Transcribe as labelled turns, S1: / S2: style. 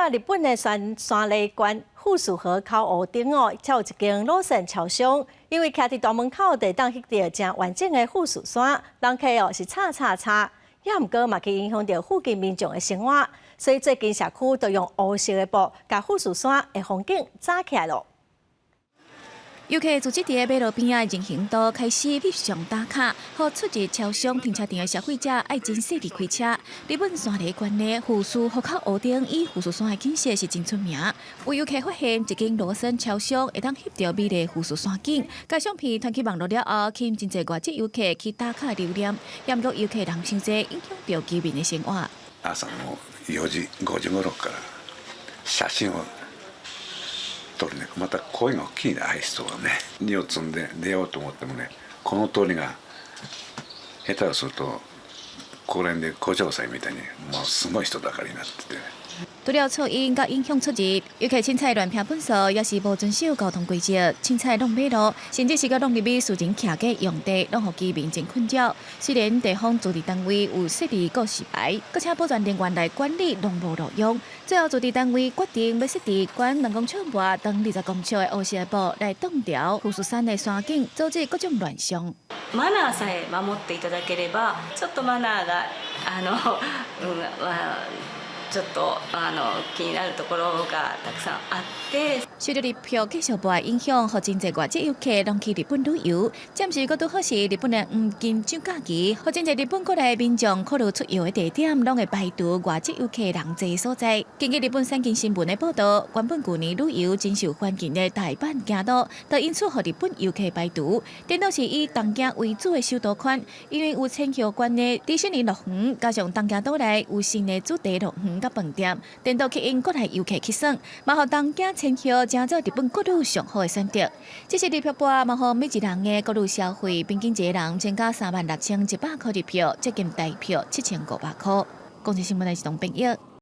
S1: 啊，日本的山梨县富士河口湖顶哦，才有一间罗森超商，因为徛伫大门口，地当翕到正完整的富士山，人客哦是叉，也毋过嘛去影响到附近民众的生活，所以最近社区都用乌色的布，甲富士山的风景扎起来咯。
S2: 游客自即伫马路边仔人行道开始翕相打卡，互出入超商停车场的消费者爱真细致开车。日本山梨县的富士河口湖顶以富士山的景色是真出名。有游客发现一间罗森超商会当翕到美丽富士山景，甲相片传去网络了后，吸引真侪外籍游客去打卡留念。也毋过游客人伤济，影响到居民的生活。
S3: 朝の4時、5時頃から写真を。 撮るね、また声が大きいね、アイスとかね、荷を積んで出ようと思ってもね、この通りが下手をすると、公園で工場祭みたいに、もうすごい人だかりになってて。
S2: 除了噪音甲影响出入，游客凊彩乱拼本数，也是无遵守交通规则，凊彩弄马路，甚至是甲弄入去私人徛嘅用地，拢互居民真困扰。虽然地方驻地单位有设立告示牌，搁且保全人员来管理，拢无路用。最后驻地单位决定要设置管人工厂外长20公尺的乌色布来挡掉富士山的山景，阻止各种乱象。
S4: マナーさえ守っていただければ、ちょっとマナーがちょっと気になるところがたくさんあって。
S2: 随着日票继续大影响，互真侪外籍游客拢去日本旅游。暂时搁拄好是日本的黄金周假期，互真侪日本国内民众考虑出游的地点，拢会排除外籍游客人济的所在。根据日本产经新闻的报道，原本去年旅游真受欢迎的大阪京都，就因此互日本游客排除。颠倒是以东京为主的首都圈，因为有千叶县的迪士尼乐园，加上东京都内有新的主题乐园甲饭店，颠倒吸引国内游客去耍，嘛互东京千叶成做日本各旅上好的选择。这是日票半，嘛互每一人的各旅消费平均一个人增加36100块日票，接近大票7500块。公司新闻台是董炳业。